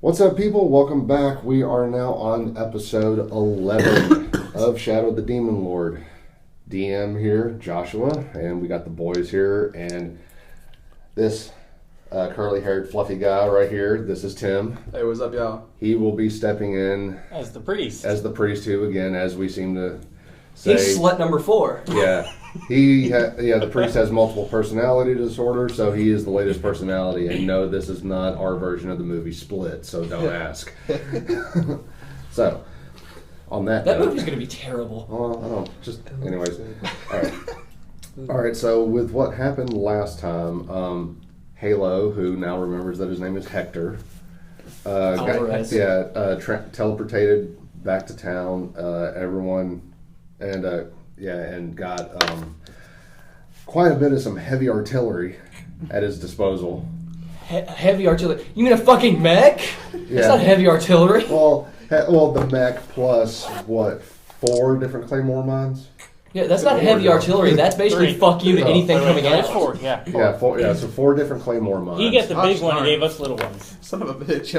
What's up, people? Welcome back. We are now on episode 11 of Shadow the Demon Lord. DM here, Joshua, and we got the boys here, and this curly-haired, fluffy guy right here, this is Tim. Hey, what's up, y'all? He will be stepping in as the priest. Too, again, as we seem to say. He's slut number 4. Yeah. The priest has multiple personality disorder, so he is the latest personality. And no, this is not our version of the movie Split, so don't ask. So, on that note, movie's going to be terrible. Well, I don't, just, anyways. All right, so with what happened last time, Halo, who now remembers that his name is Hector, teleportated back to town, and got quite a bit of some heavy artillery at his disposal. Heavy artillery? You mean a fucking mech? Yeah. It's not heavy artillery. Well, the mech plus, 4 different Claymore mines? Yeah, that's not heavy artillery. That's basically fuck you to anything coming out. 4, yeah. So 4 different Claymore mines. He got the big one and gave us little ones. Son of a bitch.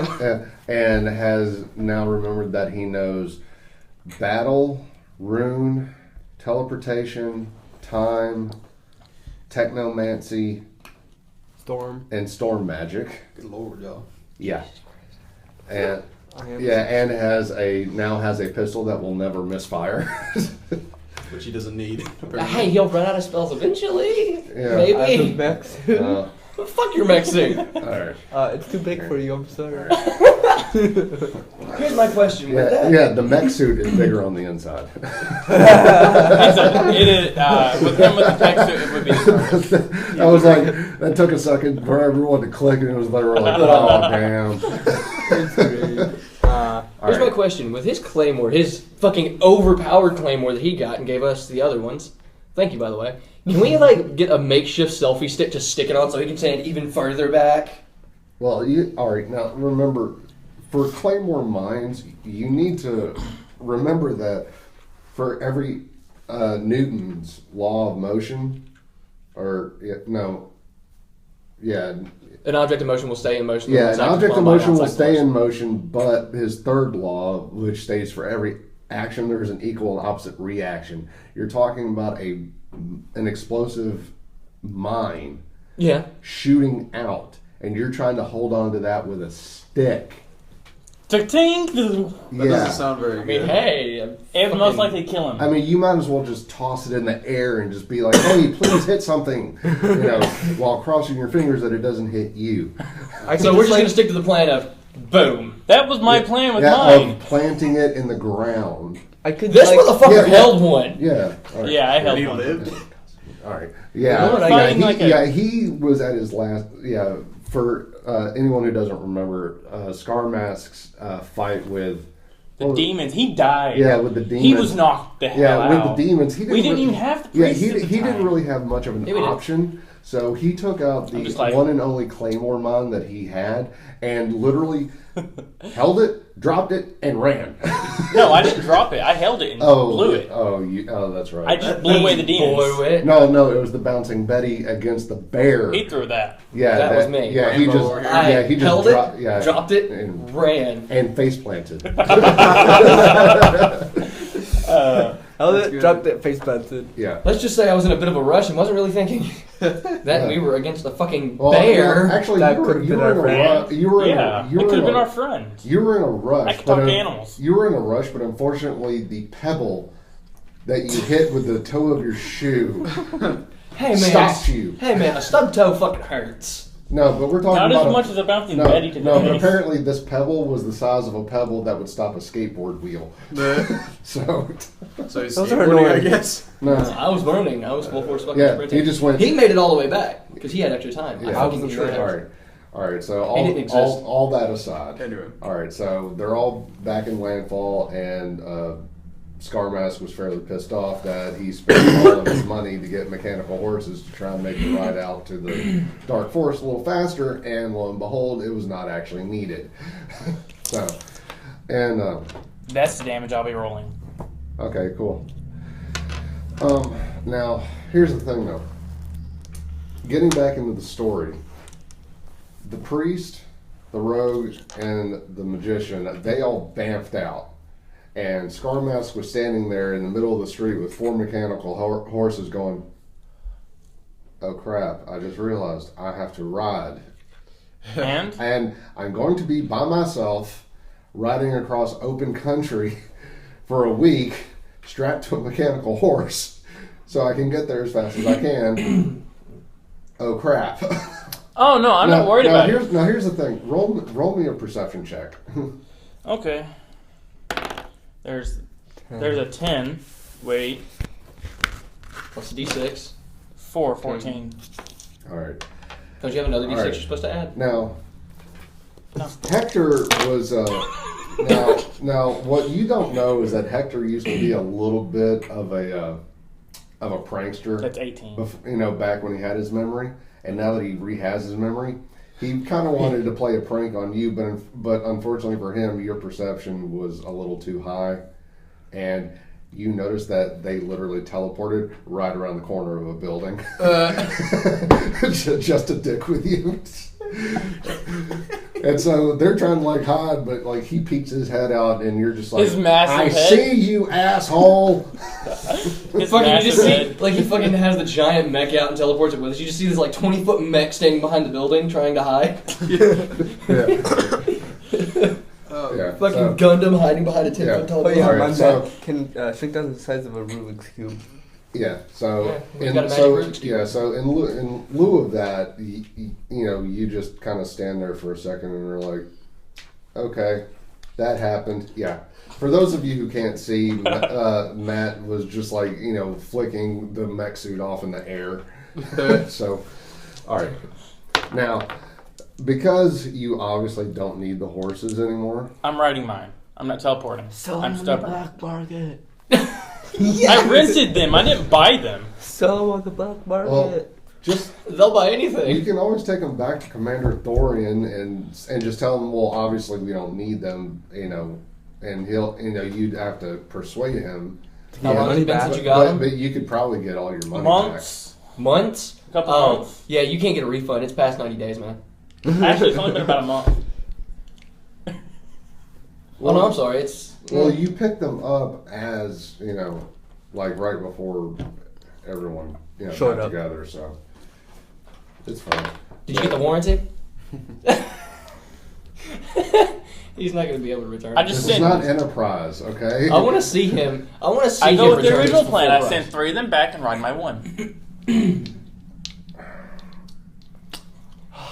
And has now remembered that he knows battle, rune, teleportation, time, technomancy, and storm magic. Good lord, y'all. Yeah. And now has a pistol that will never misfire. Which he doesn't need. Hey, he'll run out of spells eventually. Yeah. Maybe. Fuck your mech suit. Alright. It's too big for you, I'm sorry. Here's my question. The mech suit is bigger on the inside. With him with the tech suit, it would be the I was like, that took a second for everyone to click, and it was like, oh, damn. Here's my question. With his claymore, his fucking overpowered claymore that he got and gave us the other ones, thank you, by the way, can we, get a makeshift selfie stick to stick it on so he can stand even further back? Well, alright, now remember, for Claymore mines, you need to remember that for every Newton's law of motion, an object in motion will stay in motion. Yeah, an object in motion will stay in motion, but his third law, which states for every action there is an equal and opposite reaction. You're talking about an explosive mine shooting out, and you're trying to hold on to that with a stick. That doesn't sound very good. It would most likely kill him. I mean, you might as well just toss it in the air and just be like, hey, please hit something, while crossing your fingers that it doesn't hit you. So we're just going to stick to the plan of boom. That was my plan with mine. Of planting it in the ground. This motherfucker held one. Yeah. Right. Yeah, I held one. Lived. All right. Yeah. He was at his last. Yeah. For anyone who doesn't remember, Scarmask's fight with the demons, he died. Yeah, with the demons. He was knocked the hell out. Yeah, with the demons. We didn't even have the priest he didn't really have much of an option. So he took out the one and only Claymore mine that he had and literally held it, dropped it, and ran. No, I didn't drop it. I held it and blew it. Oh, that's right. I just blew away the demons. Blew it? No, it was the bouncing Betty against the bear. He threw that. Yeah, that was me. Yeah, he just held it, dropped it, and ran. And face planted. Held it, dropped it, face planted. Yeah. Let's just say I was in a bit of a rush and wasn't really thinking that we were against a fucking bear. Yeah, actually, that you were in a rush. It could have been our friend. You were in a rush. I could talk to animals. You were in a rush, but unfortunately, the pebble that you hit with the toe of your shoe stopped you. Hey man, a stub toe fucking hurts. No, but we're talking not about as much as a bouncing Betty today. No, but apparently this pebble was the size of a pebble that would stop a skateboard wheel. So he's those are annoying, annoying. I guess. No, I was running. I was full force fucking sprinting. He just went. He made it all the way back because he had extra time. Yeah, I wasn't sure. All right. So all that aside. Anyway. All right. So they're all back in landfall, and Scarmask was fairly pissed off that he spent all of his money to get mechanical horses to try and make the ride out to the Dark Forest a little faster, and lo and behold, it was not actually needed. That's the damage I'll be rolling. Okay, cool. Now, here's the thing, though. Getting back into the story, the priest the rogue, and the magician, they all bamfed out. And Scarmask was standing there in the middle of the street with 4 mechanical horses going, oh crap, I just realized I have to ride. And I'm going to be by myself riding across open country for a week strapped to a mechanical horse so I can get there as fast as I can. Oh crap. Oh no, I'm not worried about it. Now here's the thing. Roll me a perception check. Okay. There's a 10. Wait. Plus a d6. 14. All right. Don't you have another d6 right. you're supposed to add? Now, No. Hector was now what you don't know is that Hector used to be a little bit of a prankster. That's 18. Back when he had his memory, and now that he re-has his memory, he kind of wanted to play a prank on you, but unfortunately for him, your perception was a little too high, and you noticed that they literally teleported right around the corner of a building, just to dick with you. And so they're trying to hide, but he peeks his head out, and you're just like, his massive I head. see you, asshole. His Fucking, you massive just see, head. he fucking has the giant mech out and teleports it with us. You just see this 20-foot mech standing behind the building trying to hide. Yeah, Fucking Gundam hiding behind a 10-foot tall Oh building. yeah, Alright, my so- mech can shrink down to the size of a Rubik's Cube. Yeah. So we've got a magic Rubik's Cube. So in lieu of that, you just kind of stand there for a second and are like, okay, that happened. Yeah. For those of you who can't see, Matt was just flicking the mech suit off in the air. So, all right. Now, because you obviously don't need the horses anymore. I'm riding mine. I'm not teleporting. I'm stubborn. Black market. I rented them. I didn't buy them. So on the black market. Well, just They'll buy you anything. can always take them back to Commander Thorian and just tell him, well, obviously we don't need them, and he'll, you'd have to persuade him. How long has it been back. since you got them? But you could probably get all your money Months. Months? A couple Oh, months. yeah, you can't get a refund. It's past 90 days, man. Actually, it's only been about a month. Oh, no, I'm sorry. It's... back. Well, you picked them up as, right before everyone Showed got up. together, so it's fine. Did you get the warranty? He's not going to be able to return I it. just This is sent. not Enterprise, okay? I want to see him. I want to see I him go with the return original this for plan. full I price. sent 3 of them back and ride my one.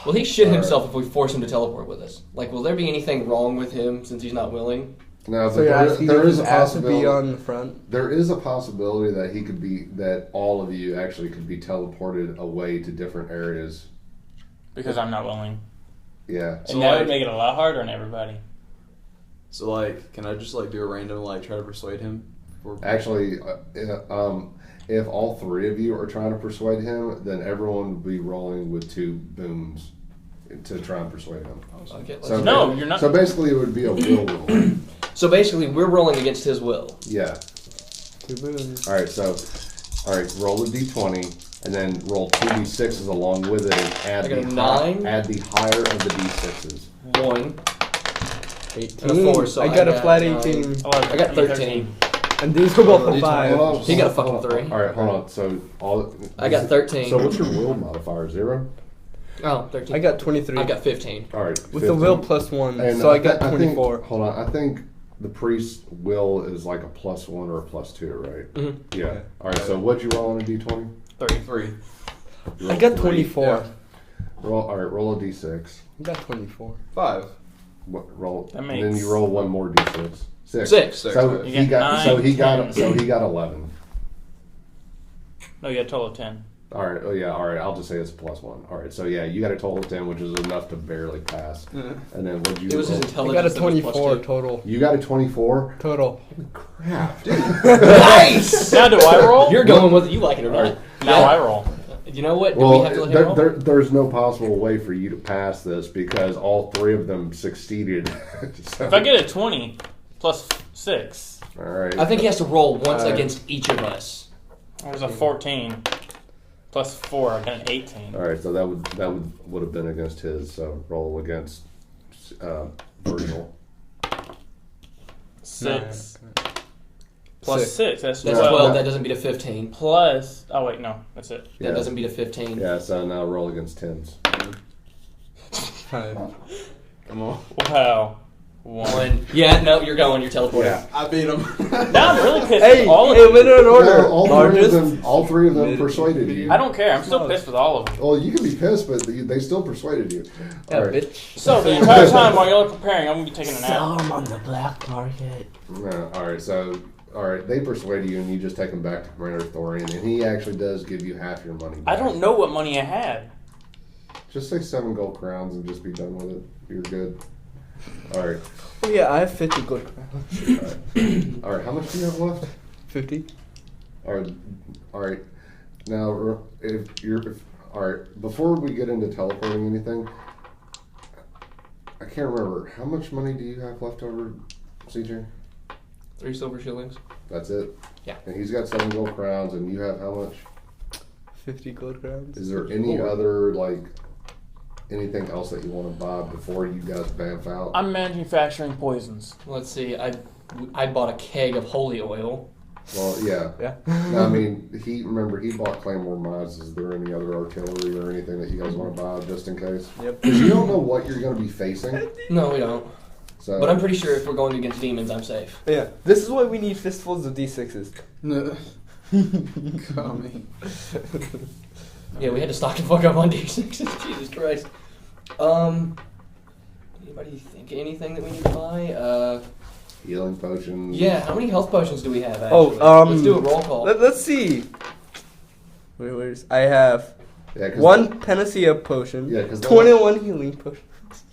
Will he shit Alright. himself if we force him to teleport with us? Will there be anything wrong with him since he's not willing? No, So but you're asking there if is his a ass to be possibility. on the front? There is a possibility that all of you actually could be teleported away to different areas. Because I'm not willing. Yeah. And that would make it a lot harder on everybody. So can I just do a random try to persuade him? Actually, if all 3 of you are trying to persuade him, then everyone would be rolling with 2 booms to try and persuade him. Okay, So No, you're not. So basically, it would be a will roll. So basically, we're rolling against his will. Yeah. 2 booms. All right. Roll a d20, and then roll 2 d6s along with it, and add I got a the 9. add the higher of the d6s. 1. 18. And a 4, so I got a flat 9. 18. I got 13. And these were both a Hold 5. on, He got a hold on, fucking 3. All right, hold on. So I got 13. So what's your will modifier? 0? Oh, 13. I got 23. I got 15. All right. With the 15. will plus 1. And So I got think- 24. Hold on. I think the priest's will is a +1 or a +2, right? Mhm. Yeah. Okay. All right. So what'd you roll on a d20? 33. You I rolled got 3. 24. All right. Roll a d6. I got 24. 5. Roll. That And makes- then you roll one more d6. 6. 6. So You he get got. 9, So he got. 10. So he got 11. No, you got a total of 10. All right. Oh yeah. All right. I'll just say it's +1. All right. So yeah, you got a total of 10, which is enough to barely pass. And then what'd you? It was his roll? I intelligence. got a that was plus 24 2. total. You got a 24. Total. Crap. Nice! Now do I roll? You're going whether you like it or not. Now I roll. You know what? Do Well, we have to let him roll? there's no possible way for you to pass this because all 3 of them succeeded. So- If I get a 20 plus 6, all right. I think he has to roll once against each of us. there's a 14 plus 4, I got an 18. All right, so that would have been against his. So roll against Virgil. 6 plus 6. That's That's 12. 12. That doesn't beat a 15. Plus. Oh wait, no, that's it. That doesn't beat a 15. Yeah, so now roll against 10s. 5. Come on. Wow. 1. Yeah, no, you're going. You're teleporting. Yeah. I beat him. Now I'm really pissed Hey, with all of hey, you. winner in order. No, all three of them persuaded you. I don't care. I'm still pissed with all of them. Well, you can be pissed, but they still persuaded you. Yeah, All right. bitch. So the entire time while y'all are preparing, I'm gonna be taking a nap. Sell them on the black market. No, all right, they persuaded you, and you just take them back to Commander Thorian, and he actually does give you half your money back. I don't know what money I had. Just say 7 gold crowns and just be done with it. You're good. All right. Oh yeah, I have 50 gold crowns. All right. How much do you have left? 50. All right. Now, all right. Before we get into teleporting anything, I can't remember how much money do you have left over, CJ? 3 silver shillings. That's it. Yeah. And he's got 7 gold crowns, and you have how much? 50 gold crowns. Is there any other anything else that you want to buy before you guys bamf out? I'm manufacturing poisons. Let's see. I bought a keg of holy oil. Well, yeah. Yeah. No, I mean, he bought Claymore mines. Is there any other artillery or anything that you guys want to buy just in case? Yep. Because you don't know what you're going to be facing. No, we don't. So, But I'm pretty sure if we're going against demons, I'm safe. Yeah. This is why we need fistfuls of D6s. No. Coming. Yeah, we had to stock the fuck up on D6s. Jesus Christ. Anybody think of anything that we need to buy? healing potions. Yeah, how many health potions do we have, actually? Oh, Let's do a roll call. Let's see. Where's I have Yeah, 'cause 1 panacea potion. Yeah, 'cause 21 healing potions.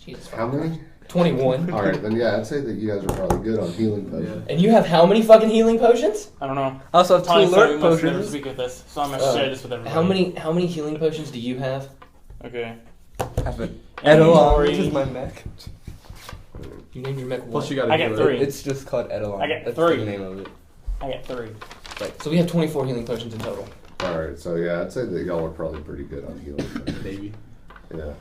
Jesus. How many? 21. All right, then yeah, I'd say that you guys are probably good on healing potions. And you have how many fucking healing potions? I don't know. I also have 2 Tony said we alert must never potions. speak with this, so I'm gonna share this with everybody. How many healing potions do you have? Okay. I have an Edelon, which Inventory. is my mech. You named your mech what? Plus you gotta I got do 3. It's just called Edelon. I got That's 3. the name of it. I got 3. So we have 24 healing potions in total. All right, so yeah, I'd say that y'all are probably pretty good on healing potions. Maybe. Yeah.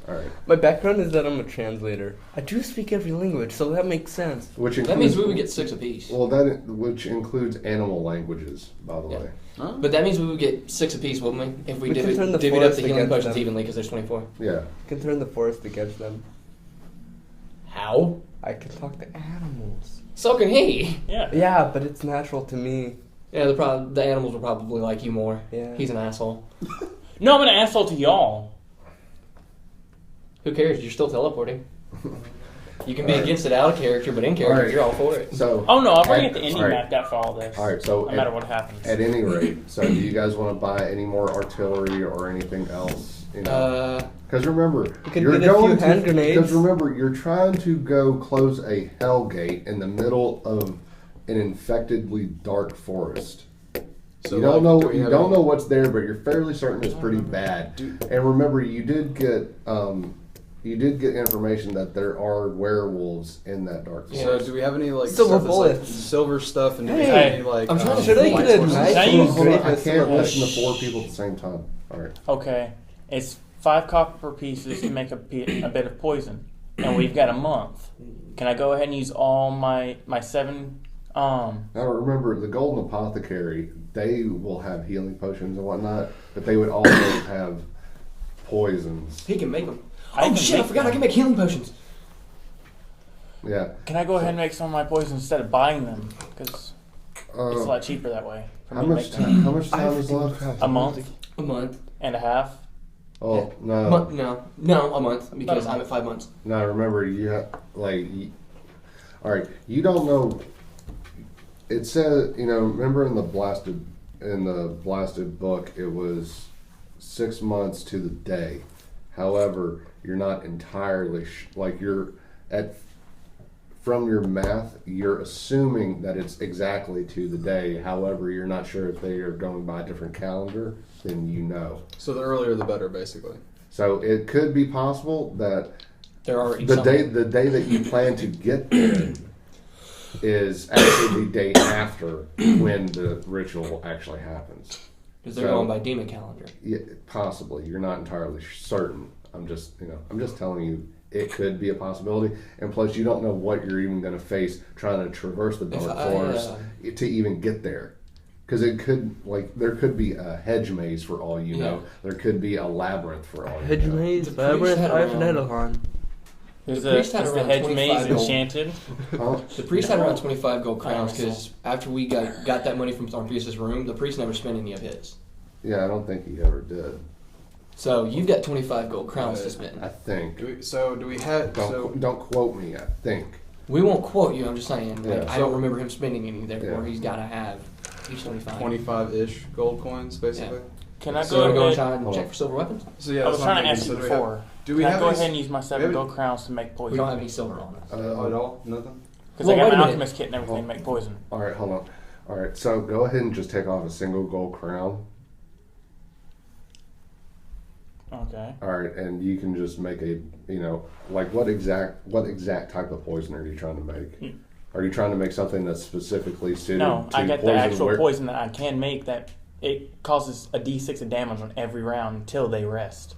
All right. My background is that I'm a translator. I do speak every language, so that makes sense. Which That means we would get 6 apiece. Well, which includes animal languages, by the Yeah. way. Huh? But that means we would get 6 apiece, wouldn't we? If we, We can turn the divvied up forest the healing against potions them. evenly, because there's 24. Yeah. I can turn the forest against them. How? I can talk to animals. So can he. Yeah. Yeah, but it's natural to me. Yeah, the animals will probably like you more. Yeah. He's an asshole. No, I'm an asshole to y'all. Who cares? You're still teleporting. You can be against it out of character, but in character, Alright. you're all for it. So. Oh no, I'll bring it the ending All right. mapped out for all this. All right, so no matter what happens. At any rate, so do you guys want to buy any more artillery or anything else? You know? Because remember, can you're get a few going to. hand grenades. Because remember, you're trying to go close a hell gate in the middle of an infectedly dark forest. So you don't know. do we You have don't any- know what's there, but you're fairly certain it's pretty bad. And remember, you did get information that there are werewolves in that dark So forest. do we have any Silver stuff that's, bullets. silver stuff and do we Hey, have any like I'm trying to Should I light get a sources? knife? Can I use- Hold on, I Greatness can't of a- listen to 4 people at the same time. All right. Okay, it's 5 copper pieces to make a bit of poison, and we've got a month. Can I go ahead and use all my 7? Now remember, the Golden Apothecary, they will have healing potions and whatnot, but they would also have poisons. He can make them. I Oh can shit, I make forgot I them. can make healing potions. Yeah. Can I go ahead and make some of my poisons instead of buying them? Because it's a lot cheaper that way. For How me to much make time? them. How much time is left? A month A month. and a half. Oh no, No, a month, because I'm at 5 months. no! Remember, you have all right. You don't know. It says Remember in the blasted book, it was 6 months to the day. However, you're not entirely from your math, you're assuming that it's exactly to the day. However, you're not sure if they are going by a different calendar than you know. So the earlier the better, basically. So it could be possible that There are the day that you plan to get there is actually the day after when the ritual actually happens. Because they're going by demon calendar. Yeah, possibly. You're not entirely certain. I'm just telling you it could be a possibility. And plus, you don't know what you're even going to face trying to traverse the dark forest to even get there. Because it could, there could be a hedge maze for all you know. There could be a labyrinth for all you know. Hedge maze, labyrinth, I've had on. Is the hedge maze enchanted? The priest had around 25 gold crowns because after we got that money from Thornpius' room, the priest never spent any of his. Yeah, I don't think he ever did. So you've got 25 gold crowns to spend. I think. Don't quote me, I think. We won't quote you, I'm just saying. I don't remember him spending any, therefore he's got to have each 25. 25-ish gold coins, basically. Yeah. Can I go ahead and check for silver weapons? So yeah, I was trying to ask you before. Can I go ahead and use my 7 gold crowns to make poison? We don't have any silver on us. At all? Nothing? Because I got an alchemist kit and everything to make poison. Alright, hold on. Alright, so go ahead and just take off a single gold crown. Okay. Alright, and you can just make what exact type of poison are you trying to make? Are you trying to make something that's specifically suited to No, I got the poison actual poison that I can make that it causes a d6 of damage on every round until they rest.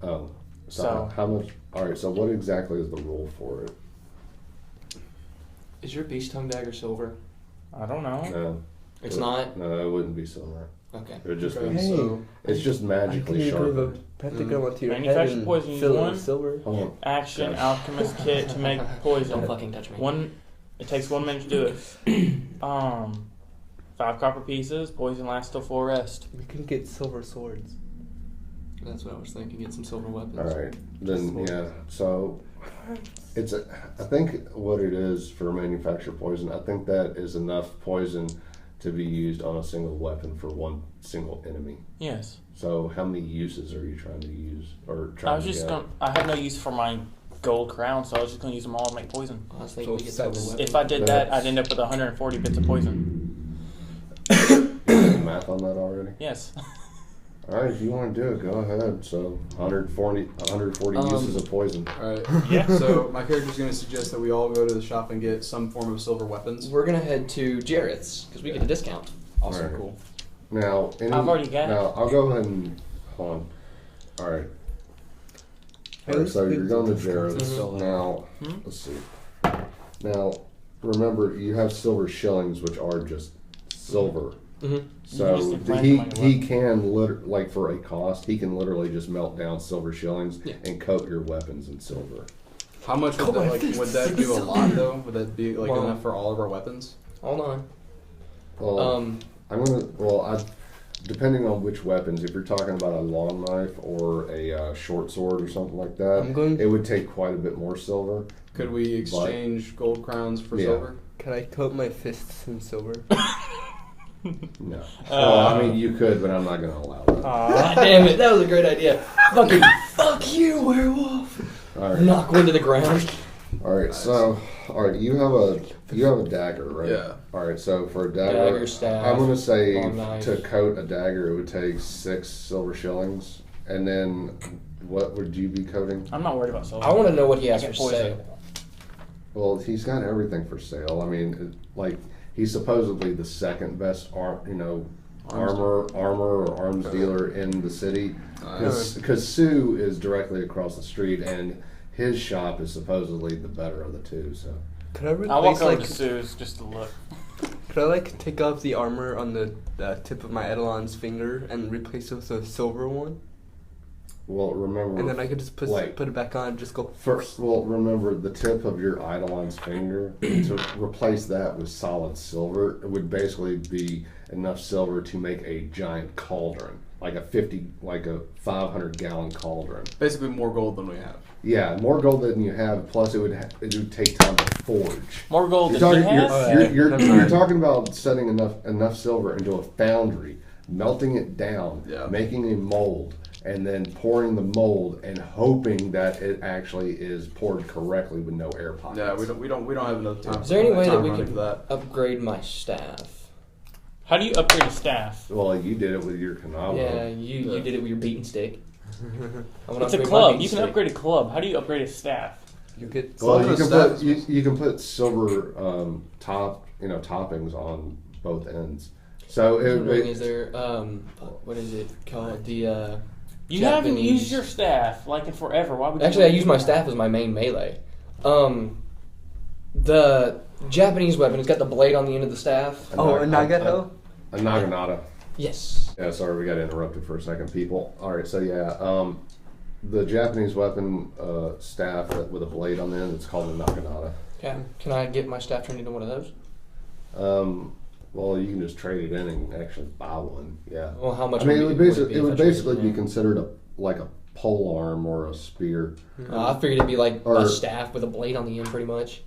Oh. So how much? Alright, so what exactly is the rule for it? Is your beast tongue dagger silver? I don't know. No. It's not? No, it wouldn't be silver. Okay. It would just be it's just magically sharpened. Pentagram onto your Manufacture head poison, and use fill it one with silver. action alchemist kit to make poison. Don't fucking touch me. It takes 1 minute to do it. 5 copper pieces. Poison lasts till full rest. We can get silver swords. That's what I was thinking. Get some silver weapons. Alright. Then so I think what it is for manufactured poison, I think that is enough poison to be used on a single weapon for one single enemy. Yes. So how many uses are you trying to use I had no use for my gold crown, so I was just going to use them all to make poison. I was thinking we get silver weapons. If I did that, I'd end up with 140 bits of poison. You did math on that already? Yes. Alright, if you want to do it, go ahead. So 140 uses of poison. Alright. Yeah. So my character's going to suggest that we all go to the shop and get some form of silver weapons. We're going to head to Jarrett's because we get a discount. Awesome, Alright. cool. Now, I've already got it. Now, I'll go ahead and hold on. Alright. So you're going to Jared's. Now, let's see. Now, remember, you have silver shillings, which are just silver. Mm-hmm. So he can for a cost, he can literally just melt down silver shillings and coat your weapons in silver. How much would that would that do a lot though? Would that be enough for all of our weapons? Hold on. Well, depending on which weapons, if you're talking about a long knife or a short sword or something like that, it would take quite a bit more silver. Could we exchange gold crowns for silver? Can I coat my fists in silver? No. I mean, you could, but I'm not going to allow that. God damn it, that was a great idea. Fucking fuck you, werewolf. All right. Knock one to the ground. All right, so you have a dagger, right? Yeah. All right, so for a dagger, staff, I'm going to say knife. to coat a dagger, it would take 6 silver shillings, and then what would you be coating? I'm not worried about silver. I want to know what he has for sale. Well, he's got everything for sale. I mean, he's supposedly the second best armor or arms dealer in the city, because Sue is directly across the street, and his shop is supposedly the better of the two. So could I replace I'll walk over to Sue's just to look. Could I take off the armor on the tip of my Eidolon's finger and replace it with a silver one? Well, remember, and then I could just put it back on and just go. Well, remember the tip of your Eidolon's finger, to replace that with solid silver, it would basically be enough silver to make a giant cauldron, like a 500-gallon cauldron. Basically, more gold than we have. Yeah, more gold than you have. Plus, it would take time to forge. More gold than he has. You're talking about setting enough silver into a foundry, melting it down, making a mold, and then pouring the mold and hoping that it actually is poured correctly with no air pockets. Yeah, we don't have enough time. Is there any way that we can upgrade my staff? How do you upgrade a staff? Well, you did it with your Kanabo. Yeah, you did it with your beating stick. It's a club. You can upgrade a club. How do you upgrade a staff? You can put silver toppings on both ends. So is there what is it called, the You haven't used your staff like in forever. Why would you? Actually, I use my staff as my main melee. The Japanese weapon has got the blade on the end of the staff. A Nagato? A Naginata. Yes. Yeah, sorry, we got interrupted for a second, people. All right, so yeah, the Japanese weapon staff with a blade on the end, it's called a Naginata. Yeah. Can I get my staff turned into one of those? Well, you can just trade it in and actually buy one. Yeah. Well, how much? I mean, it would basically be considered like a pole arm or a spear. I figured it'd be like a staff with a blade on the end, pretty much.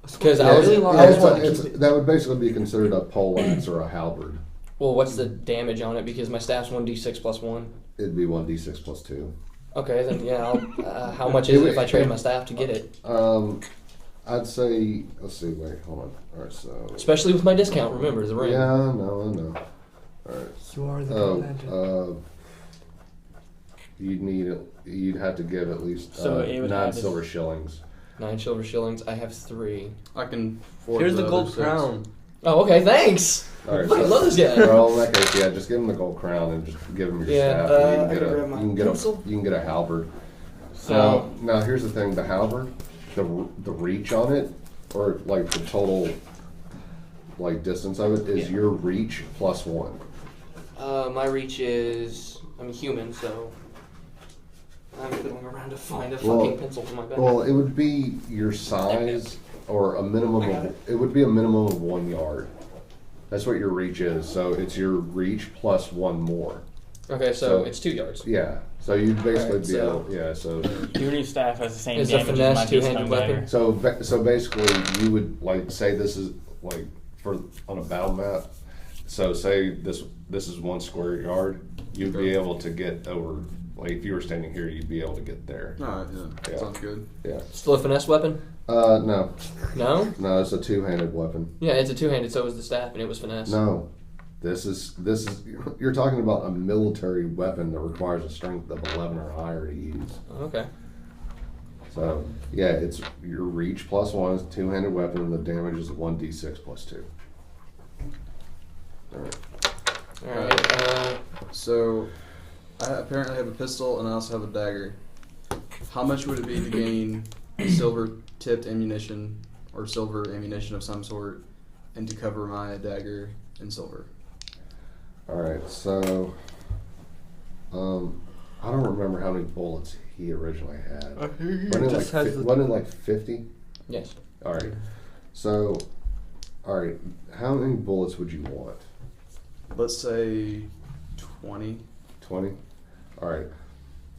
Because that would basically be considered a pole axe or a halberd. Well, what's the damage on it? Because my staff's 1d6 plus 1. It'd be 1d6 plus 2. Okay, then yeah. How much is it if I trade my staff to get it? I'd say. Let's see. Wait, hold on. All right, so. Especially with my discount. Remember the ring. Yeah, no. All right. You are the You'd have to give at least 9 silver shillings. 9 silver shillings. I have 3. I can. Here's the gold crown. Oh, okay. Thanks. All right, I love this guy. Well, in that case, yeah, just give him the gold crown and just give him your staff. And you can get a halberd. So now here's the thing: the halberd, the reach on it, or like the total like distance of it is your reach plus 1. My reach is I'm human, so I'm fiddling around to find a fucking pencil for my bag. Well, it would be your size or a minimum. It would be a minimum of 1 yard. That's what your reach is. So it's your reach plus 1 more. Okay, so it's 2 yards. Yeah. So you'd basically be so able. Yeah. So your new staff has the same is damage a finesse as my two-handed weapon. So basically, you would like say this is like on a battle map. So say this is 1 square yard. You'd be able to get over. Like if you were standing here, you'd be able to get there. Alright, yeah. Sounds good. Yeah. Still a finesse weapon? No. No? No, it's a 2-handed weapon. Yeah, it's a 2-handed, so is the staff, and it was finesse. No. This is you're talking about a military weapon that requires a strength of 11 or higher to use. Okay. So yeah, it's your reach plus 1 is a 2-handed weapon, and the damage is 1d6 plus 2. All right. So I apparently have a pistol, and I also have a dagger. How much would it be to gain silver-tipped ammunition or silver ammunition of some sort, and to cover my dagger in silver? All right, so I don't remember how many bullets he originally had. Wasn't it like 50? Yes. All right. So, all right, how many bullets would you want? Let's say 20. 20? All right.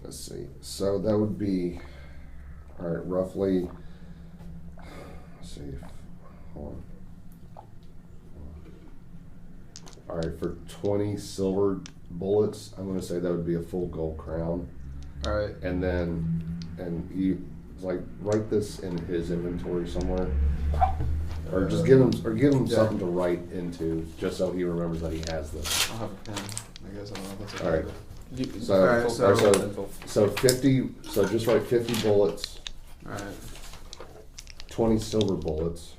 Let's see. So that would be, all right, roughly, let's see. Hold on. All right, for 20 silver bullets, I'm going to say that would be a full gold crown. All right. And you, like, write this in his inventory somewhere. Or just give him something to write into, just so he remembers that he has this. I'll have a pen. I guess I don't know if that's okay. All right. So 50. So just write 50 bullets. All right. 20 silver bullets,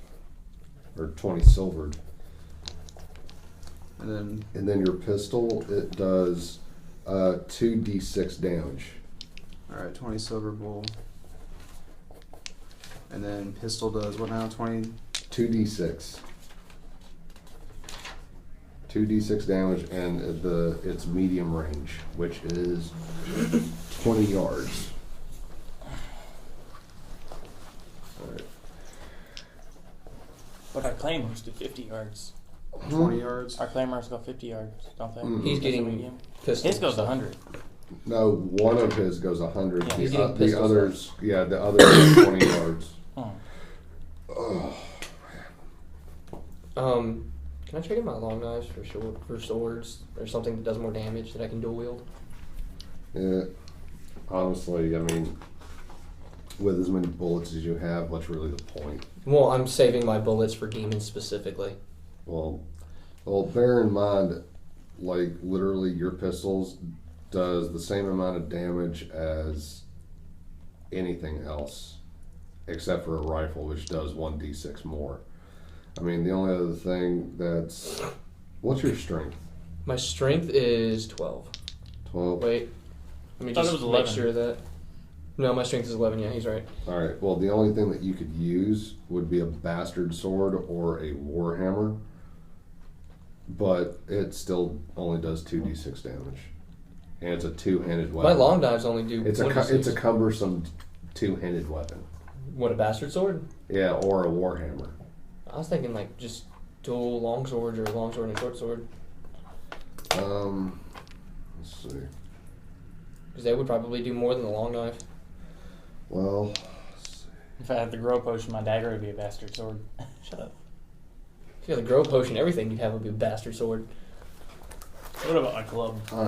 or 20 silvered. And then your pistol, it does 2d6 damage. All right, 20 silver bull. And then pistol does what now? 20. 2d6. 2d6 damage, and it's medium range, which is 20 yards. All right. But our claymores do 50 yards. 20 yards. Our claymores go 50 yards, don't they? He's getting pistol. His goes 100. No, one of his goes 100. Yeah, he's getting The others, the other is 20 yards. Oh. Can I trade in my long knives for swords or something that does more damage that I can dual wield? Yeah, honestly, I mean, with as many bullets as you have, what's really the point? Well, I'm saving my bullets for demons specifically. Well, bear in mind, like, literally your pistols does the same amount of damage as anything else, except for a rifle, which does 1d6 more. I mean, the only other thing what's your strength? My strength is 12. 12. Wait. Let me Thought it just was make 11. sure of that. No, my strength is 11. Yeah, he's right. All right. Well, the only thing that you could use would be a bastard sword or a warhammer, but it still only does 2d6 damage, and it's a two-handed weapon. My long knives only do. It's a cumbersome two-handed weapon. What, a bastard sword? Yeah, or a warhammer. I was thinking like just dual long swords or long sword and short sword. Let's see. Because they would probably do more than the long knife. Well, let's see. If I had the grow potion, my dagger would be a bastard sword. Shut up. If you had the grow potion, everything you'd have would be a bastard sword. What about my club? All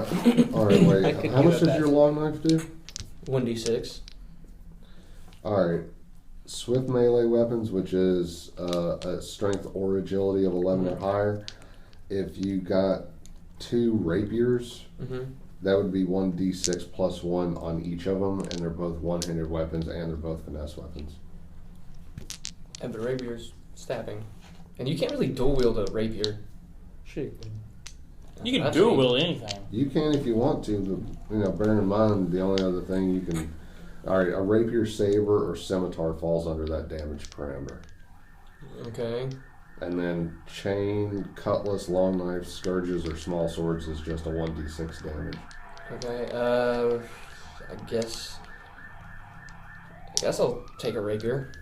right, wait. How much does your long knife do? 1d6. All right. Swift melee weapons, which is a strength or agility of 11 or higher. If you got 2 rapiers, that would be 1d6 plus 1 on each of them, and they're both one-handed weapons, and they're both finesse weapons. And the rapier's stabbing. And you can't really dual wield a rapier. Shit. You can That's dual neat. wield anything. You can if you want to, but bear in mind the only other thing you can. All right, a rapier, saber, or scimitar falls under that damage parameter. Okay. And then chain, cutlass, long knives, scourges, or small swords is just a 1d6 damage. Okay, I guess I'll take a rapier.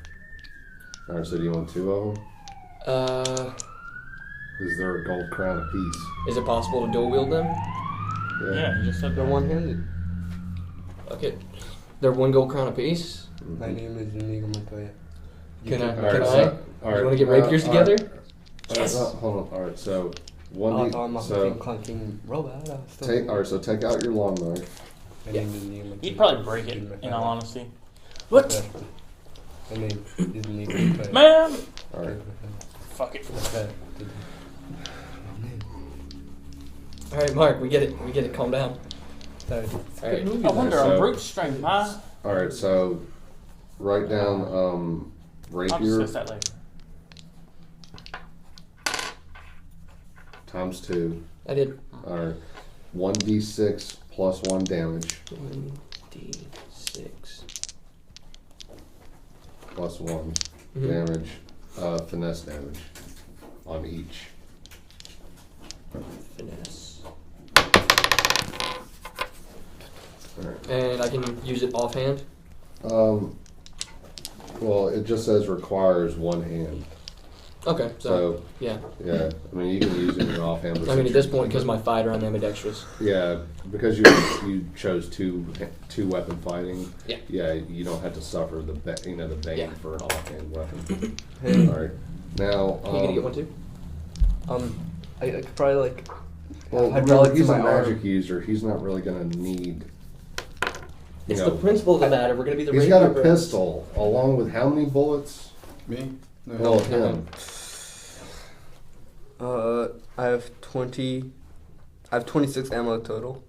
All right, so do you want 2 of them? Is there a gold crown apiece? Is it possible to dual wield them? Yeah, you just said They're that. one-handed. Okay. They're 1 gold crown apiece. My name is Inigo Montoya. Can I? All right, Can I? so, all right, You want to get rapiers all together? right. Yes. Hold on. All right, so I thought I'm a so clunking robot. take out your long knife. My Yeah. name is Inigo Montoya. You'd probably break it, in all honesty. What? My name is Inigo Montoya. Man! All right. Fuck it. All right, Mark. We get it. We get it. Calm down. Sorry. All right. I wonder So- on brute strength, huh? All right, so write down I'll rapier discuss that later. times 2. I did. All right, 1d6 plus 1 damage 1d6. plus 1 damage, finesse damage on each. Finesse. All right. And I can use it offhand. Well, it just says requires 1 hand. Okay. So yeah. Yeah, I mean you can use it in your offhand. But I mean, since at this you're- point, because my fighter, I'm ambidextrous. Yeah, because you chose two weapon fighting. Yeah. Yeah, you don't have to suffer the bane Yeah. for an offhand weapon. Hey, All right, now. You gonna get one too? I could probably like. Well, hydraulics remember, he's in a my arm. magic user. He's not really going to need. It's the principle of the matter. We're gonna be the. He's got a rapier bros. pistol along with how many bullets? Me? No. Well, him. I have 20. I have 26 ammo total.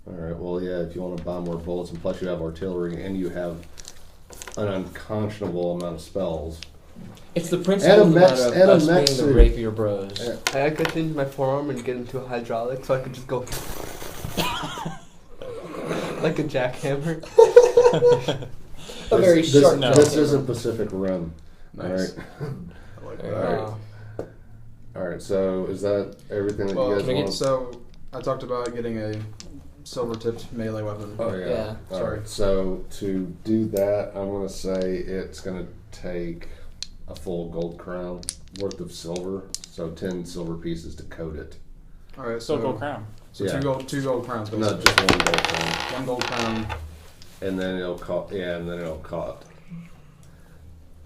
All right. Well, yeah. If you want to buy more bullets, and plus you have artillery, and you have an unconscionable amount of spells. It's the principle of the matter of and a us being mech the suit. rapier bros. I could change my forearm and get into a hydraulic, so I could just go like a jackhammer. A very This, sharp. this isn't Pacific Rim. Nice. All right. I like that. All right. All right. So is that everything that Well, you guys want? so I talked about getting a silver-tipped melee weapon. Oh yeah. Yeah. All Sorry. right. So to do that, I'm gonna say it's gonna take a full gold crown worth of silver. So 10 silver pieces to coat it. All right, So so gold crown. So Yeah. two gold crowns, basically. Not just one gold crown. One gold crown. And then it'll cost. Yeah, and then it'll cost.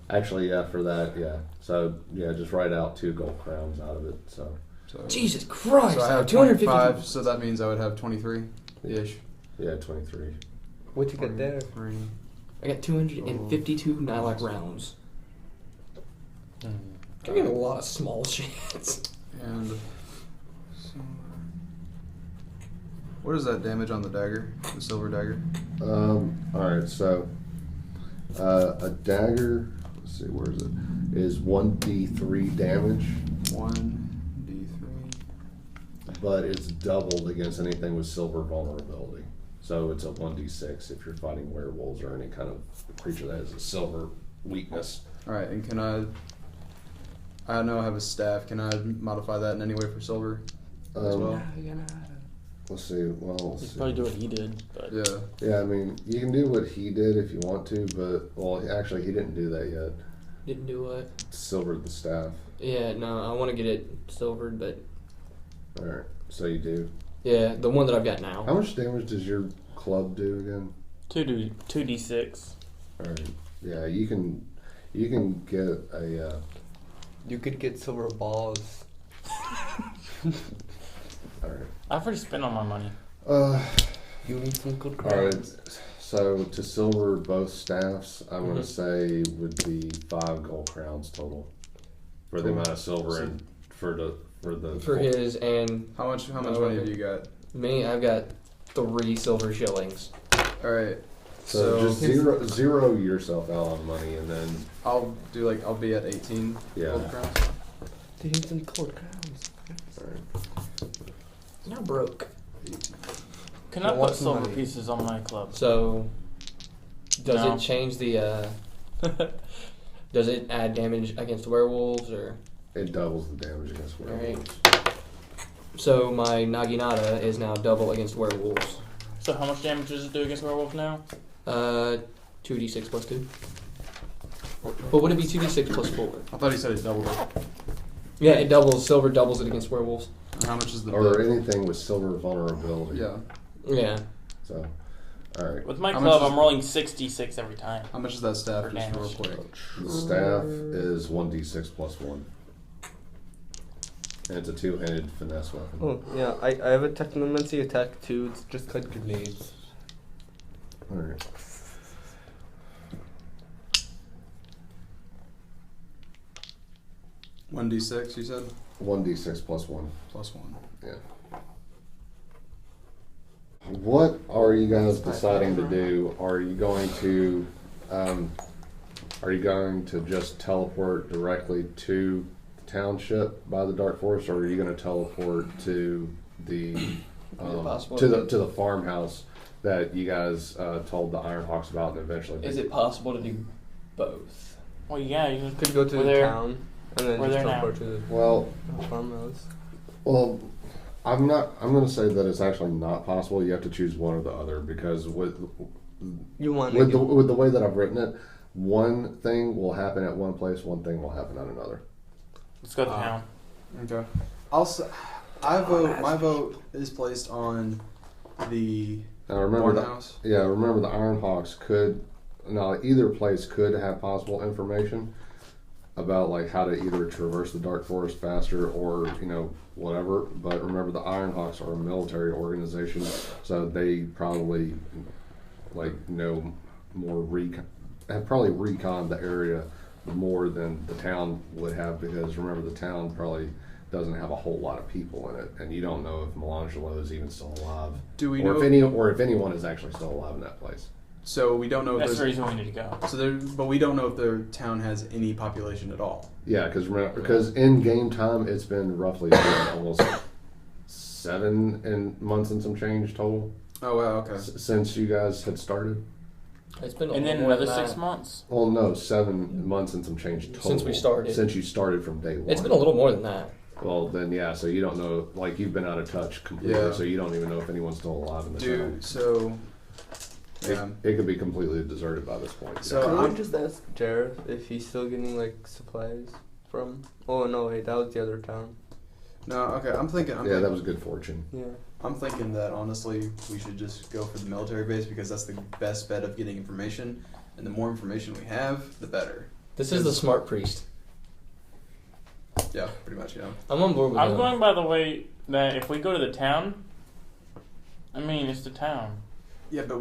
Actually, yeah, for that, yeah. So yeah, just write out 2 gold crowns out of it. So Jesus Christ! So I have 250. 25, so that means I would have 23-ish. yeah, 23. What'd you get there? 23. I got 252 nylac rounds. I'm getting a lot of small shits. And what is that damage on the dagger? The silver dagger? All right, so a dagger. Let's see, where is it? Is 1d3 damage. 1d3. but it's doubled against anything with silver vulnerability. So it's a 1d6 if you're fighting werewolves or any kind of creature that has a silver weakness. All right, and can I know I have a staff. Can I modify that in any way for silver as well? Let's see. Well, You let's could see. probably do what he did, but Yeah. Yeah, I mean, you can do what he did if you want to, but actually, he didn't do that yet. Didn't do what? Silvered the staff. Yeah, no, I want to get it silvered, but All right, so you do. yeah, the one that I've got now. How much damage does your club do again? 2d6. All right. Yeah, you can get a. You could get silver balls. All right. I've already spent all my money. You need some good All right. crowns. So to silver both staffs, I'm going to say would be 5 gold crowns total for the amount of silver and for his and How much money have you got? me, I've got 3 silver shillings. All right. So just zero yourself out on money, and then I'll be at 18 Yeah. gold crowns. You need some gold crowns. all right. Now broke. Can I I want put some silver money. pieces on my club? So, does No. it change the? Does it add damage against werewolves or? It doubles the damage against werewolves. So my Naginata is now double against werewolves. So how much damage does it do against werewolves now? 2d6 plus 2. But would it be 2d6 plus 4? I thought he said it doubled it. Yeah, it doubles. Silver doubles it against werewolves. And how much is the Or bid? anything with silver vulnerability. Yeah. Yeah. So, all right. With my How club, much is- I'm rolling 66 every time. How much is that staff? For Just real damage. quick. The staff is 1d6 plus 1. And it's a 2-handed finesse weapon. Oh, yeah, I have a technomancy attack too. It's just cut grenades. All right. One d6, you said? 1d6 plus 1. Plus 1. Yeah. What are you guys deciding to do? Are you going to just teleport directly to the township by the Dark Forest, or are you going to teleport to the to the farmhouse that you guys told the Ironhawks about and eventually? Is it possible to do both? Well, yeah, you Could go to We're the there. town and then We're just there now. teleport to the Well, farmhouse. well, I'm going to say that it's actually not possible. You have to choose one or the other because with You want with the way that I've written it, one thing will happen at one place, one thing will happen at another. Let's go to town. Okay. My vote is placed on the Now remember barnhouse. remember the Ironhawks either place could have possible information about like how to either traverse the Dark Forest faster or whatever. But remember the Ironhawks are a military organization, so they probably know more have probably reconned the area more than the town would have, because remember the town probably doesn't have a whole lot of people in it, and you don't know if Melangelo is even still alive. Do we or know if anyone is actually still alive in that place. So we don't know if That's the there's reason we need to go. but we don't know if their town has any population at all. Yeah, because in game time it's been roughly almost 7 months and some change total Oh wow, okay. since you guys had started. It's been a And then little more another than 6 that. months. Well, no, 7 months and some change total Since we started. Since you started from day one. It's been a little more than that. Well, then yeah, so you don't know, like you've been out of touch completely, Yeah. so you don't even know if anyone's still alive in the town. Dude, so yeah. It could be completely deserted by this point. So Can I'm- we just ask Jared if he's still getting like supplies from? Oh no, wait, that was the other town. No, okay, I'm thinking that was good fortune. Yeah. I'm thinking that honestly we should just go for the military base because that's the best bet of getting information, and the more information we have, the better. This is the smart priest. Yeah, pretty much, yeah. I'm on board with I'm him. going by the way that if we go to the town, I mean, it's the town. Yeah, but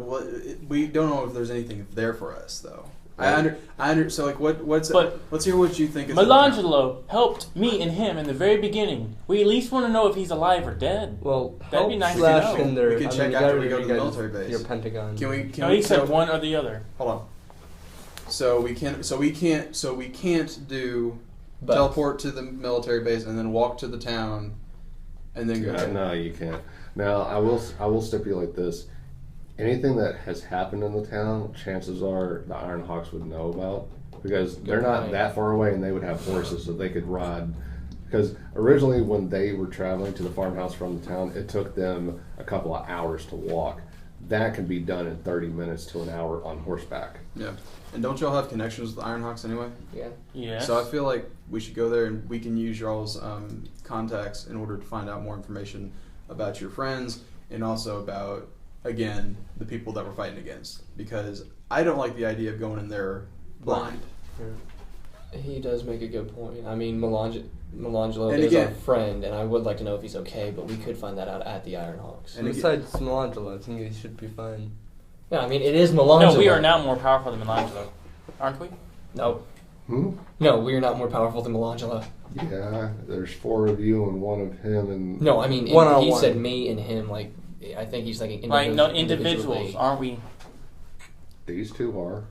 we don't know if there's anything there for us though. I under so like let's hear what you think is in the town. Melangelo helped me and him in the very beginning. We at least want to know if he's alive or dead. Well, That'd be nice to slash know. in there. We can check you after gotta we go to read the your military base. Your Pentagon. Can we No, he said one or the other. Hold on. So we can't do But teleport to the military base and then walk to the town and then go. No, you can't. Now, I will stipulate this. Anything that has happened in the town, chances are the Iron Hawks would know about, because they're not that far away, and they would have horses so they could ride. Because originally, when they were traveling to the farmhouse from the town, it took them a couple of hours to walk. That can be done in 30 minutes to an hour on horseback. Yeah. And don't y'all have connections with the Iron Hawks anyway? Yeah. Yeah. So I feel like we should go there and we can use y'all's contacts in order to find out more information about your friends and also about, again, the people that we're fighting against. Because I don't like the idea of going in there blind. He does make a good point. I mean, Melangelo And is again- our friend, and I would like to know if he's okay, but we could find that out at the Iron Hawks. And Besides Melangelo, I think he should be fine. Yeah, I mean, it is Melangelo. No, we are now more powerful than Melangelo, aren't we? No. Hmm? No, we are not more powerful than Melangelo. Yeah, there's 4 of you and 1 of him, and No, I mean, One-on-one. he said me and him, like, I think he's thinking Like, no, individually. individuals, aren't we? these 2 are.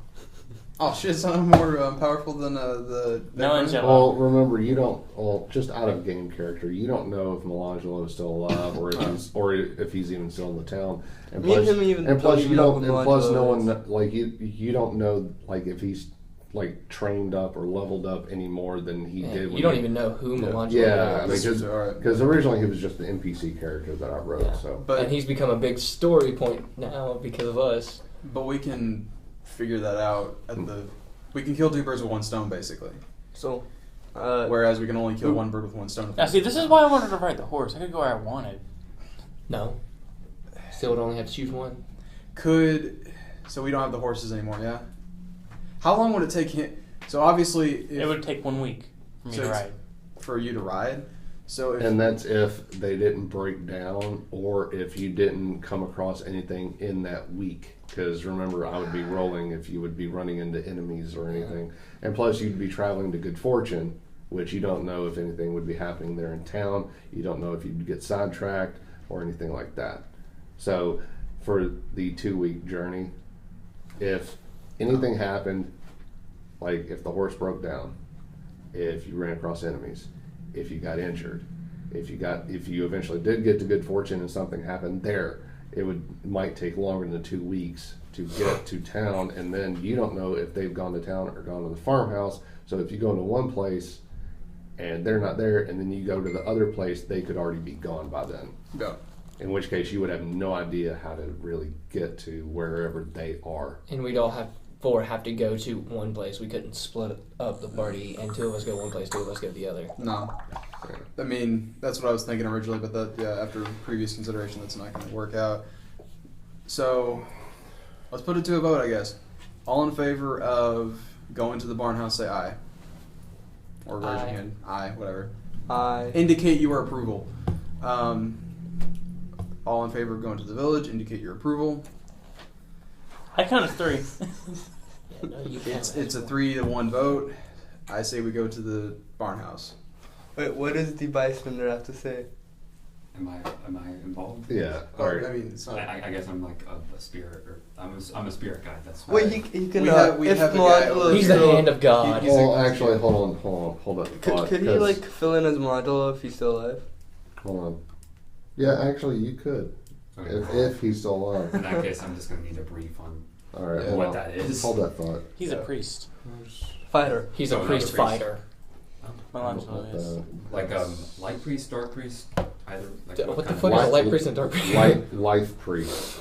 Oh shit, so I'm more powerful than the... No, Angelo. Well, remember, you don't. Well, just out of game character, you don't know if Melangelo is still alive or if he's even still in the town. And Me and plus, him even and plus don't you know don't. who And plus, Melangelo no one is. like you don't know like if he's like trained up or leveled up any more than he Yeah, did. you when don't he- even know who Melangelo Yeah, is. Alright. because originally he was just the NPC character that I wrote. Yeah. So But And he's become a big story point now because of us. But we can figure that out at the... We can kill 2 birds with 1 stone, basically. So, Whereas we can only kill 1 bird with 1 stone. Now, see, this is why I wanted to ride the horse. I could go where I wanted. No. Still would only have to choose one. So we don't have the horses anymore, yeah? How long would it take him... So obviously... It would take 1 week for me So to it's- ride. For you to ride? So if... and that's if they didn't break down or if you didn't come across anything in that week. Because remember, I would be rolling if you would be running into enemies or anything. And plus, you'd be traveling to Good Fortune, which you don't know if anything would be happening there in town. You don't know if you'd get sidetracked or anything like that. So, for the 2-week journey, if anything happened, like if the horse broke down, if you ran across enemies, if you got injured, if you eventually did get to Good Fortune and something happened there, it might take longer than 2 weeks to get to town, and then you don't know if they've gone to town or gone to the farmhouse. So if you go into one place and they're not there, and then you go to the other place, they could already be gone by then. Go. In which case, you would have no idea how to really get to wherever they are. And we'd all have to go to one place. We couldn't split up the party and 2 of us go one place, 2 of us go the other. No. I mean, that's what I was thinking originally, but after previous consideration, that's not going to work out. So, let's put it to a vote, I guess. All in favor of going to the barn house, say aye. Or raise your Aye. hand. Aye, whatever. I Indicate your approval. All in favor of going to the village, indicate your approval. I counted 3. Yeah, no, you can't. It's a 3-1 vote. I say we go to the barn house. wait. What does the bystander have to say? Am I involved? Yeah. Oh, All right. I mean, it's not. I guess I'm like a spirit, or I'm a spirit guide. That's Wait, Alright. he can. We have a if guy Melangelo over He's here. the hand of God. He's Well, a- actually, hold up. Could he like fill in as Melangelo if he's still alive? Hold on. Yeah, actually, you could. Okay. If he's still alive. In that case, I'm just gonna need a brief on All right. Yeah. hold what on. that is. Hold that thought. He's a priest. Fighter. He's a Oh, priest another priest. fighter. Melangelo is. Like light priest, dark priest, either. Like What the kind fuck of- is a light priest and dark priest? Life priest.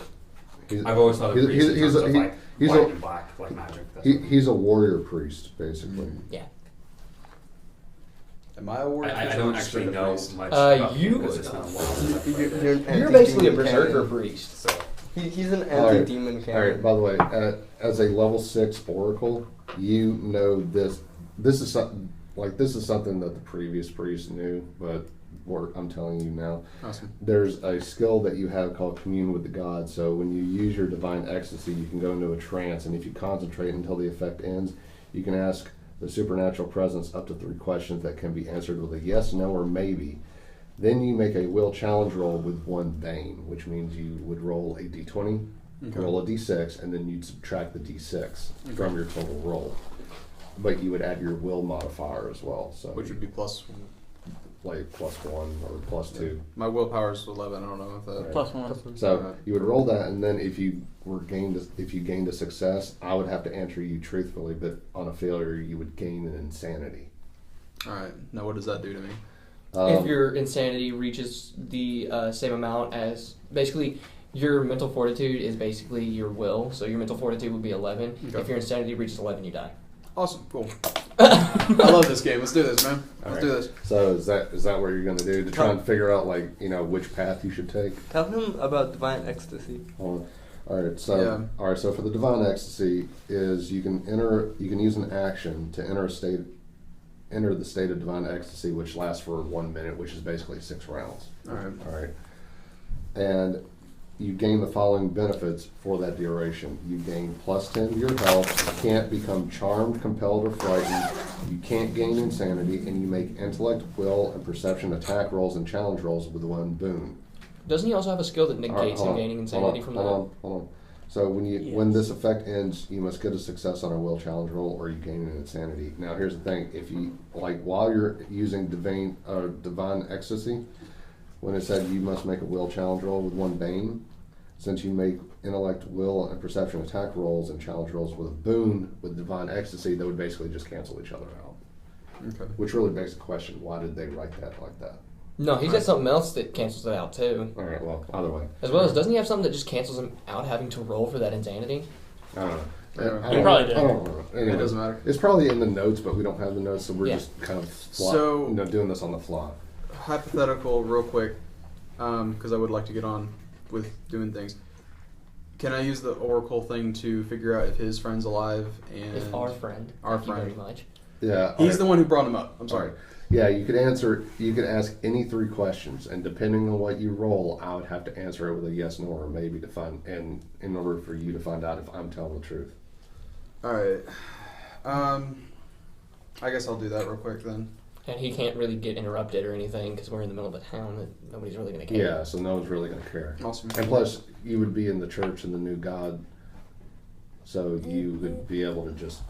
He's, I've always thought of priest in terms of like he's white a and black, like magic. That's he's a warrior priest, basically. Yeah. Am I a warrior? I don't actually know much. Uh, about you- because it's been a while. You're basically a berserker priest. So He's an All right. anti-demon All cannon. right. By the way, as a level 6 oracle, you know this. This is something that the previous priest knew, but I'm telling you now. Awesome. There's a skill that you have called commune with the gods. So when you use your divine ecstasy, you can go into a trance, and if you concentrate until the effect ends, you can ask the supernatural presence up to 3 questions that can be answered with a yes, no, or maybe. Then you make a will challenge roll with 1 bane, which means you would roll a d20, roll a d6, and then you'd subtract the d6 from your total roll. But you would add your will modifier as well. So Which would be plus like +1 or +2. My willpower is 11. I don't know if that. Right. +1. So you would roll that, and then if you gained a success, I would have to answer you truthfully, but on a failure, you would gain an insanity. All right. Now, what does that do to me? If your insanity reaches the same amount as basically your mental fortitude is basically your will, so your mental fortitude would be 11. Okay. If your insanity reaches 11, you die. Awesome. Cool. I love this game. Let's do this, man. Let's do this. So is that what you're going to do to try and figure out which path you should take? Tell him about divine ecstasy. All right. So for the divine ecstasy is you can use an action to enter the state of divine ecstasy, which lasts for 1 minute, which is basically 6 rounds. All right. And you gain the following benefits for that duration. You gain +10 to your health, you can't become charmed, compelled, or frightened, you can't gain insanity, and you make intellect, will, and perception attack rolls and challenge rolls with 1 boon. Doesn't he also have a skill that negates him gaining insanity from that? Hold on. So when this effect ends, you must get a success on a will challenge roll, or you gain an insanity. Now here's the thing: if you while you're using divine ecstasy, when it said you must make a will challenge roll with 1 bane, since you make intellect, will, and perception attack rolls and challenge rolls with a boon with divine ecstasy, they would basically just cancel each other out. Okay. Which really begs the question: why did they write that like that? No, he's got something else that cancels it out too. All right. Well, either way. As well as, doesn't he have something that just cancels him out having to roll for that insanity? I don't know. He probably did. I don't know. Anyway, It doesn't matter. It's probably in the notes, but we don't have the notes, so we're Yeah. just kind of doing this on the fly. Hypothetical, real quick, because I would like to get on with doing things. Can I use the oracle thing to figure out if his friend's alive and If our friend. Our Thank you friend. very much. Yeah. He's the one who brought him up. I'm sorry. Right. Yeah, you could ask any 3 questions, and depending on what you roll, I would have to answer it with a yes, no, or maybe to find, and in order for you to find out if I'm telling the truth. All right. I guess I'll do that real quick then. And he can't really get interrupted or anything because we're in the middle of a town that nobody's really going to care. Yeah, so no one's really going to care. Awesome. And plus, you would be in the church and the new God, so you would be able to just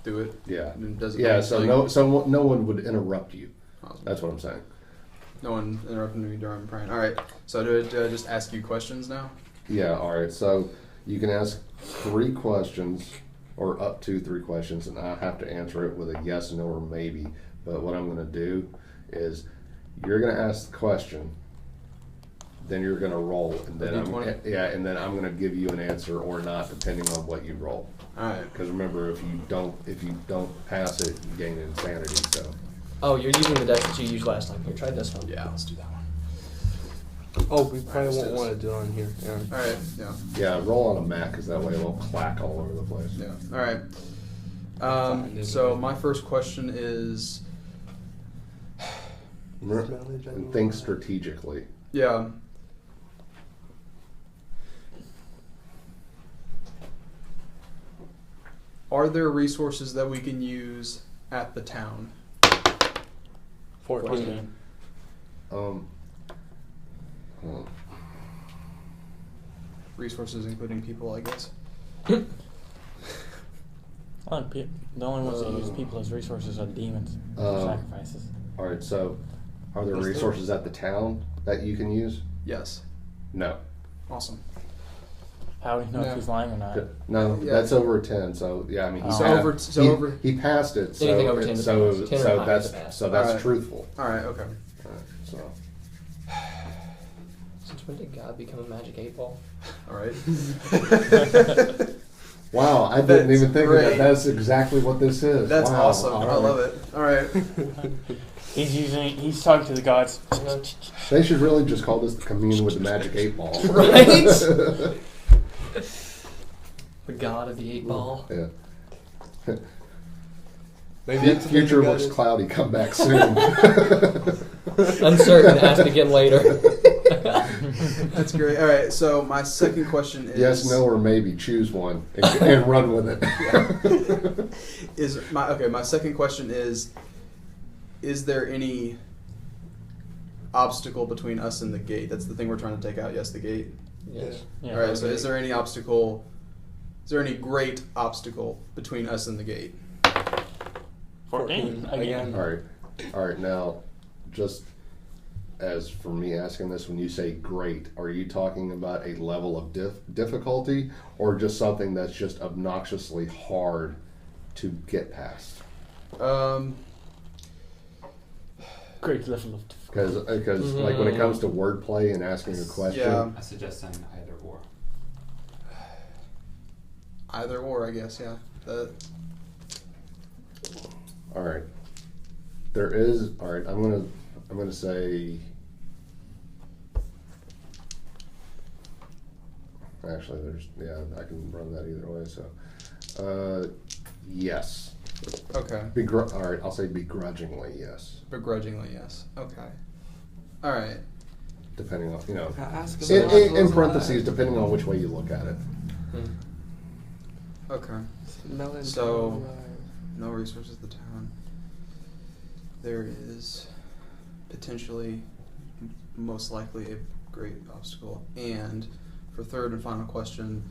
Do it. yeah. And it doesn't Yeah, so no one would interrupt you. Awesome. That's what I'm saying. No one interrupted me during praying. All right. So do I just ask you questions now? Yeah, all right. So you can ask 3 questions, or up to 3 questions, and I have to answer it with a yes, no, or maybe. But what I'm going to do is you're going to ask the question, then you're going to roll, and then I'm going to give you an answer or not, depending on what you roll. All right. Because remember, if you don't pass it, you gain insanity. So. Oh, you're using the deck that you used last time. Here, try this one. Yeah, let's do that one. Oh, we probably won't want to do it on here. Yeah. All right. Yeah. Yeah, roll on a mat, because that way it won't clack all over the place. Yeah. All right. So my first question is, And think strategically. yeah. Are there resources that we can use at the town? 14. Hold on. Resources including people, I guess. The only ones that use people as resources are demons. Sacrifices. All right, so are there resources at the town that you can use? Yes. No. Awesome. How do we know if he's lying or not? No, Yeah. that's over a 10. So yeah, I mean, He he passed it. So Anything over 10 is so, a pass. 10 or so higher that's is a pass. so that's Alright. truthful. All right. Okay. All right, so Since when did God become a magic 8-ball? All right. wow, I didn't That's even think of great. that. That's exactly what this is. That's Wow, awesome. all I right. love it. All right. He's talking to the gods. They should really just call this the commune with the magic 8-ball. Right? The god of the 8-ball. Yeah. Maybe that's the Future thing looks about it. cloudy. Come back soon. Uncertain. Ask again later. That's great. All right. So my second question is Yes, no, or maybe. Choose one and run with it. My second question is there any obstacle between us and the gate? That's the thing we're trying to take out. Yes, the gate. Yes. Yeah, All right. So is there any obstacle? Is there any great obstacle between us and the gate? 14 again. All right. Now, just as for me asking this, when you say great, are you talking about a level of difficulty or just something that's just obnoxiously hard to get past? Great level of difficulty. Because like when it comes to wordplay and asking a question, Yeah. I suggest saying either or. Either or, I guess. Yeah. all right, there is. All right, I'm gonna say. Actually, I can run that either way. So, yes. Okay. All right, I'll say begrudgingly yes. Begrudgingly, yes. Okay. All right. Depending on Ask in parentheses, depending on which way you look at it. Okay. Melon. So, no resources of the town. There is potentially, most likely, a great obstacle. And for third and final question,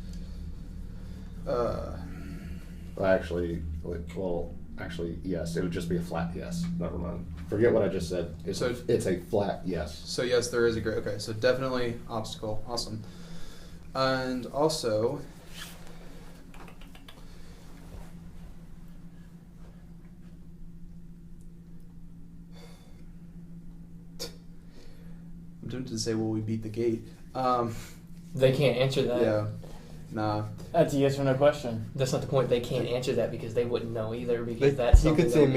Actually, yes. It would just be a flat yes. Never mind. Forget what I just said. It's a flat yes. so yes, there is a great. Okay, so definitely obstacle. Awesome. And also, I'm tempted to say, "Will we beat the gate?" They can't answer that. Yeah. Nah. That's a yes or no question. That's not the point. They can't answer that because they wouldn't know either. Because They- that's you something could that say we